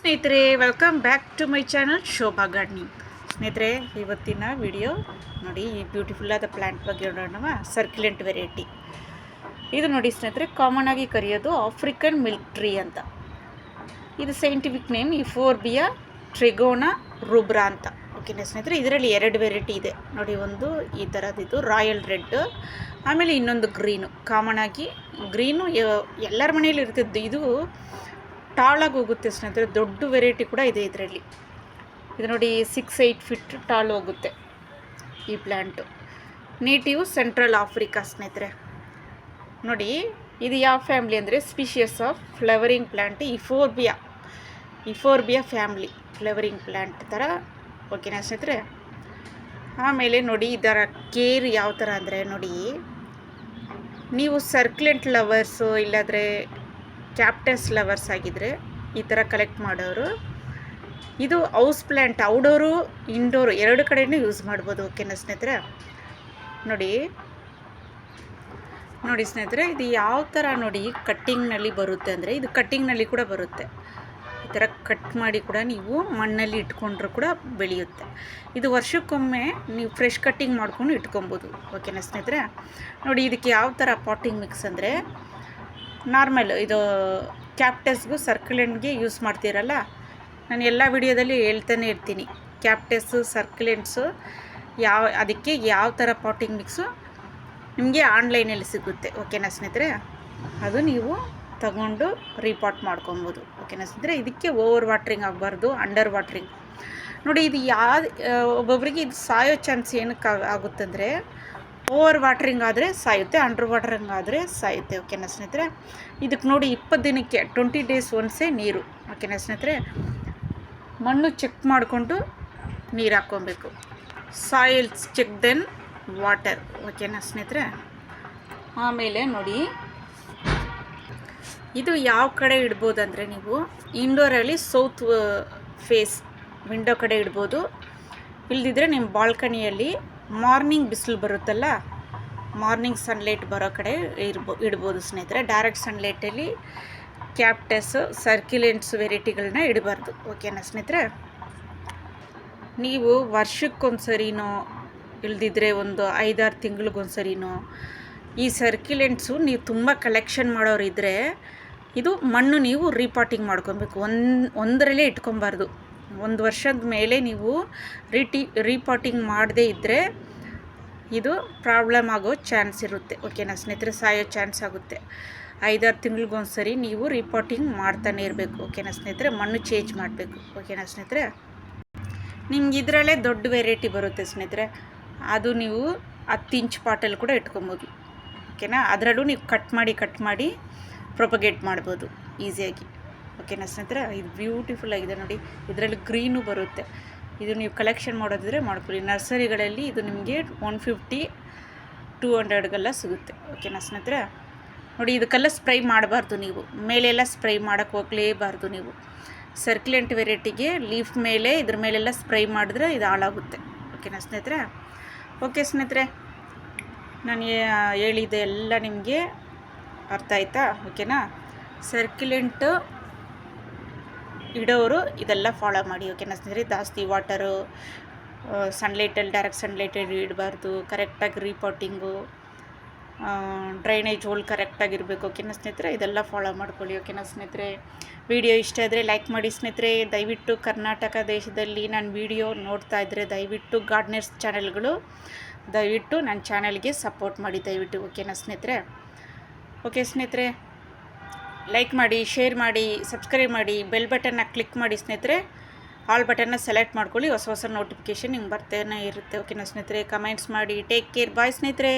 ಸ್ನೇಹಿತರೆ, welcome back to my channel Shobha gardening. ಸ್ನೇಹಿತರೆ, ಇವತ್ತಿನ ವಿಡಿಯೋ ನೋಡಿ, ಈ ಬ್ಯೂಟಿಫುಲ್ ಆದ ಪ್ಲ್ಯಾಂಟ್ ಬಗ್ಗೆ ನೋಡೋಣ. ಸರ್ಕ್ಯುಲೆಂಟ್ ವೆರೈಟಿ ಇದು ನೋಡಿ ಸ್ನೇಹಿತರೆ, ಕಾಮನ್ ಆಗಿ ಕರೆಯೋದು ಆಫ್ರಿಕನ್ ಮಿಲ್ಕ್ ಟ್ರೀ ಅಂತ. ಇದು ಸೈಂಟಿಫಿಕ್ ನೇಮ್ ಯುಫೋರ್ಬಿಯಾ ಟ್ರಿಗೋನಾ ರೂಬ್ರಾ ಅಂತ. ಓಕೆನಾ ಸ್ನೇಹಿತರೆ, ಇದರಲ್ಲಿ ಎರಡು ವೆರೈಟಿ ಇದೆ ನೋಡಿ. ಒಂದು ಈ ಥರದ್ದು ರಾಯಲ್ ರೆಡ್, ಆಮೇಲೆ ಇನ್ನೊಂದು ಗ್ರೀನು. ಕಾಮನ್ ಆಗಿ ಗ್ರೀನು ಎಲ್ಲರ ಮನೆಯಲ್ಲಿ ಇರ್ತಿದ್ದು. ಇದು ಟಾಳಾಗಿ ಹೋಗುತ್ತೆ ಸ್ನೇಹಿತರೆ, ದೊಡ್ಡ ವೆರೈಟಿ ಕೂಡ ಇದೆ ಇದರಲ್ಲಿ. ಇದು ನೋಡಿ 6-8 ಫೀಟ್ ಟಾಲ್ ಹೋಗುತ್ತೆ ಈ ಪ್ಲ್ಯಾಂಟು. ನೇಟಿವ್ ಸೆಂಟ್ರಲ್ ಆಫ್ರಿಕಾ ಸ್ನೇಹಿತರೆ. ನೋಡಿ, ಇದು ಯಾವ ಫ್ಯಾಮ್ಲಿ ಅಂದರೆ species of flowering plant euphorbia family flowering plant ಥರ. ಓಕೆನಾ ಸ್ನೇಹಿತರೆ. ಆಮೇಲೆ ನೋಡಿ, ಇದರ ಕೇರ್ ಯಾವ ಥರ ಅಂದರೆ ನೋಡಿ, ನೀವು ಸರ್ಕ್ಯುಲೆಂಟ್ ಲವರ್ಸು ಇಲ್ಲಾಂದರೆ ಕ್ಯಾಪ್ಟಸ್ ಲವರ್ಸ್ ಆಗಿದ್ದರೆ ಈ ಥರ ಕಲೆಕ್ಟ್ ಮಾಡೋರು. ಇದು ಹೌಸ್ ಪ್ಲ್ಯಾಂಟ್, ಔಡೋರು ಇಂಡೋರು ಎರಡು ಕಡೆಯೂ ಯೂಸ್ ಮಾಡ್ಬೋದು. ಓಕೆನಾ ಸ್ನೇಹಿತರೆ. ನೋಡಿ ಸ್ನೇಹಿತರೆ, ಇದು ಯಾವ ಥರ ನೋಡಿ ಕಟ್ಟಿಂಗ್ನಲ್ಲಿ ಬರುತ್ತೆ ಅಂದರೆ, ಇದು ಕಟ್ಟಿಂಗ್ನಲ್ಲಿ ಕೂಡ ಬರುತ್ತೆ. ಈ ಥರ ಕಟ್ ಮಾಡಿ ಕೂಡ ನೀವು ಮಣ್ಣಲ್ಲಿ ಇಟ್ಕೊಂಡ್ರೂ ಕೂಡ ಬೆಳೆಯುತ್ತೆ. ಇದು ವರ್ಷಕ್ಕೊಮ್ಮೆ ನೀವು ಫ್ರೆಶ್ ಕಟ್ಟಿಂಗ್ ಮಾಡ್ಕೊಂಡು ಇಟ್ಕೊಬೋದು. ಓಕೆನಾ ಸ್ನೇಹಿತರೆ. ನೋಡಿ, ಇದಕ್ಕೆ ಯಾವ ಥರ ಪಾಟಿಂಗ್ ಮಿಕ್ಸ್ ಅಂದರೆ, ನಾರ್ಮಲ್ ಇದು ಕ್ಯಾಪ್ಟಸ್ಗೂ ಸರ್ಕ್ಯುಲೆಂಟ್ಗೆ ಯೂಸ್ ಮಾಡ್ತೀರಲ್ಲ, ನಾನು ಎಲ್ಲ ವಿಡಿಯೋದಲ್ಲಿ ಹೇಳ್ತಾನೆ ಇರ್ತೀನಿ. ಕ್ಯಾಪ್ಟಸ್ಸು ಸರ್ಕ್ಯುಲೆಂಟ್ಸು ಅದಕ್ಕೆ ಯಾವ ಥರ ಪಾಟಿಂಗ್ ಮಿಕ್ಸು ನಿಮಗೆ ಆನ್ಲೈನಲ್ಲಿ ಸಿಗುತ್ತೆ. ಓಕೆನಾ ಸ್ನೇಹಿತರೆ. ಅದು ನೀವು ತಗೊಂಡು ರೀಪಾಟ್ ಮಾಡ್ಕೊಬೋದು. ಓಕೆನಾ ಸ್ನೇಹಿತರೆ. ಇದಕ್ಕೆ ಓವರ್ ವಾಟ್ರಿಂಗ್ ಆಗಬಾರ್ದು, ಅಂಡರ್ ವಾಟ್ರಿಂಗ್. ನೋಡಿ, ಇದು ಒಬ್ಬೊಬ್ಬರಿಗೆ ಇದು ಸಾಯೋ ಚಾನ್ಸ್ ಏನಕ್ಕೆ ಆಗುತ್ತಂದರೆ, ಓವರ್ ವಾಟ್ರಿಂಗ್ ಆದರೆ ಸಾಯುತ್ತೆ, ಅಂಡರ್ ವಾಟ್ರಿಂಗ್ ಆದರೆ ಸಾಯುತ್ತೆ. ಓಕೆನಾ ಸ್ನೇಹಿತರೆ. ಇದಕ್ಕೆ ನೋಡಿ 20 ದಿನಕ್ಕೆ 20 ಡೇಸ್ ಒನ್ಸೇ ನೀರು. ಓಕೆನಾ ಸ್ನೇಹಿತರೆ. ಮಣ್ಣು ಚೆಕ್ ಮಾಡಿಕೊಂಡು ನೀರು ಹಾಕ್ಕೊಬೇಕು. Soils check then water. ಓಕೆನಾ ಸ್ನೇಹಿತರೆ. ಆಮೇಲೆ ನೋಡಿ, ಇದು ಯಾವ ಕಡೆ ಇಡ್ಬೋದು ಅಂದರೆ, ನೀವು ಇಂಡೋರಲ್ಲಿ ಸೌತ್ ಫೇಸ್ ವಿಂಡೋ ಕಡೆ ಇಡ್ಬೋದು. ಇಲ್ದಿದ್ರೆ ನಿಮ್ಮ ಬಾಲ್ಕನಿಯಲ್ಲಿ ಮಾರ್ನಿಂಗ್ ಬಿಸಿಲು ಬರುತ್ತಲ್ಲ, ಮಾರ್ನಿಂಗ್ ಸನ್ಲೈಟ್ ಬರೋ ಕಡೆ ಇಡ್ಬೋದು ಸ್ನೇಹಿತರೆ. ಡೈರೆಕ್ಟ್ ಸನ್ಲೈಟಲ್ಲಿ ಕ್ಯಾಪ್ಟಸ್ ಸರ್ಕ್ಯುಲೆಂಟ್ಸ್ ವೆರೈಟಿಗಳನ್ನ ಇಡಬಾರ್ದು. ಓಕೆನಾ ಸ್ನೇಹಿತರೆ. ನೀವು ವರ್ಷಕ್ಕೊಂದ್ಸರಿನೋ ಇಲ್ದಿದ್ರೆ ಒಂದು 5-6 ತಿಂಗಳಿಗೊಂದ್ಸರಿನೋ ಈ ಸರ್ಕ್ಯುಲೆಂಟ್ಸು ನೀವು ತುಂಬ ಕಲೆಕ್ಷನ್ ಮಾಡೋರಿದ್ದರೆ, ಇದು ಮಣ್ಣು ನೀವು ರೀಪಾಟಿಂಗ್ ಮಾಡ್ಕೊಬೇಕು. ಒಂದರಲ್ಲೇ ಇಟ್ಕೊಬಾರ್ದು. 1 ವರ್ಷದ ಮೇಲೆ ನೀವು ರೀಪಾಟಿಂಗ್ ಮಾಡದೇ ಇದ್ದರೆ ಇದು ಪ್ರಾಬ್ಲಮ್ ಆಗೋ ಚಾನ್ಸ್ ಇರುತ್ತೆ. ಓಕೆನಾ ಸ್ನೇಹಿತರೆ. ಸಾಯೋ ಚಾನ್ಸ್ ಆಗುತ್ತೆ. 5-6 ತಿಂಗಳಿಗೊಂದ್ಸರಿ ನೀವು ರೀಪಾಟಿಂಗ್ ಮಾಡ್ತಾನೆ ಇರಬೇಕು. ಓಕೆನಾ ಸ್ನೇಹಿತರೆ. ಮಣ್ಣು ಚೇಂಜ್ ಮಾಡಬೇಕು. ಓಕೆನಾ ಸ್ನೇಹಿತರೆ. ನಿಮ್ಗೆ ಇದರಲ್ಲೇ ದೊಡ್ಡ ವೆರೈಟಿ ಬರುತ್ತೆ ಸ್ನೇಹಿತರೆ. ಅದು ನೀವು 10 ಇಂಚ್ ಪಾಟಲ್ಲಿ ಕೂಡ ಇಟ್ಕೊಬೋದು. ಓಕೆನಾ. ಅದರಲ್ಲೂ ನೀವು ಕಟ್ ಮಾಡಿ ಪ್ರೊಪಗೇಟ್ ಮಾಡ್ಬೋದು ಈಸಿಯಾಗಿ. ಓಕೆನಾ ಸ್ನೇಹಿತರೆ. ಇದು ಬ್ಯೂಟಿಫುಲ್ ಆಗಿದೆ ನೋಡಿ. ಇದರಲ್ಲಿ ಗ್ರೀನು ಬರುತ್ತೆ. ಇದು ನೀವು ಕಲೆಕ್ಷನ್ ಮಾಡೋದಿದ್ರೆ ಮಾಡ್ಕೊಳ್ಳಿ. ನರ್ಸರಿಗಳಲ್ಲಿ ಇದು ನಿಮಗೆ 150-200 ಸಿಗುತ್ತೆ. ಓಕೆನಾ ಸ್ನೇಹಿತರೆ. ನೋಡಿ, ಇದಕ್ಕೆಲ್ಲ ಸ್ಪ್ರೈ ಮಾಡಬಾರ್ದು. ನೀವು ಮೇಲೆಲ್ಲ ಸ್ಪ್ರೈ ಮಾಡೋಕ್ಕೆ ಹೋಗಲೇಬಾರ್ದು. ನೀವು ಸರ್ಕ್ಯುಲೆಂಟ್ ವೆರೈಟಿಗೆ ಲೀಫ್ ಮೇಲೆ ಇದ್ರ ಮೇಲೆಲ್ಲ ಸ್ಪ್ರೈ ಮಾಡಿದ್ರೆ ಇದು ಹಾಳಾಗುತ್ತೆ. ಓಕೆನಾ ಸ್ನೇಹಿತರೆ. ಓಕೆ ಸ್ನೇಹಿತರೆ, ನಾನು ಹೇಳಿದೆ ಎಲ್ಲ ನಿಮಗೆ ಅರ್ಥ ಆಯ್ತಾ? ಓಕೆನಾ. ಸರ್ಕ್ಯುಲೆಂಟು ಇಡೋರು ಇದೆಲ್ಲ ಫಾಲೋ ಮಾಡಿ. ಓಕೆನಾ ಸ್ನೇಹಿತರೆ. ಜಾಸ್ತಿ ವಾಟರು ಸನ್ಲೈಟಲ್ಲಿ ಡೈರೆಕ್ಟ್ ಸನ್ಲೈಟಲ್ಲಿ ಇಡಬಾರ್ದು. ಕರೆಕ್ಟಾಗಿ ರೀಪಾಟಿಂಗು, ಡ್ರೈನೇಜ್ ಹೋಲ್ ಕರೆಕ್ಟಾಗಿರಬೇಕು. ಓಕೆನಾ ಸ್ನೇಹಿತರೆ. ಇದೆಲ್ಲ ಫಾಲೋ ಮಾಡ್ಕೊಳ್ಳಿ. ಓಕೆನಾ ಸ್ನೇಹಿತರೆ. ವಿಡಿಯೋ ಇಷ್ಟ ಆದರೆ ಲೈಕ್ ಮಾಡಿ ಸ್ನೇಹಿತರೆ. ದಯವಿಟ್ಟು ಕರ್ನಾಟಕ ದೇಶದಲ್ಲಿ ನಾನು ವಿಡಿಯೋ ನೋಡ್ತಾ ಇದ್ದರೆ ದಯವಿಟ್ಟು ಗಾರ್ಡನರ್ಸ್ ಚಾನೆಲ್ಗಳು ದಯವಿಟ್ಟು ನನ್ನ ಚಾನಲ್ಗೆ ಸಪೋರ್ಟ್ ಮಾಡಿ ದಯವಿಟ್ಟು. ಓಕೆನಾ ಸ್ನೇಹಿತರೆ. ಓಕೆ ಸ್ನೇಹಿತರೆ, ಲೈಕ್ ಮಾಡಿ, ಶೇರ್ ಮಾಡಿ, ಸಬ್ಸ್ಕ್ರೈಬ್ ಮಾಡಿ, ಬೆಲ್ ಬಟನ್ನ ಕ್ಲಿಕ್ ಮಾಡಿ ಸ್ನೇಹಿತರೆ. ಆಲ್ ಬಟನ್ನ ಸೆಲೆಕ್ಟ್ ಮಾಡ್ಕೊಳ್ಳಿ. ಹೊಸ ನೋಟಿಫಿಕೇಷನ್ ನಿಮ್ಗೆ ಬರ್ತಾನೆ ಇರುತ್ತೆ. ಓಕೆನಾ ಸ್ನೇಹಿತರೆ. ಕಮೆಂಟ್ಸ್ ಮಾಡಿ. Take care. ಬಾಯ್ ಸ್ನೇಹಿತರೆ.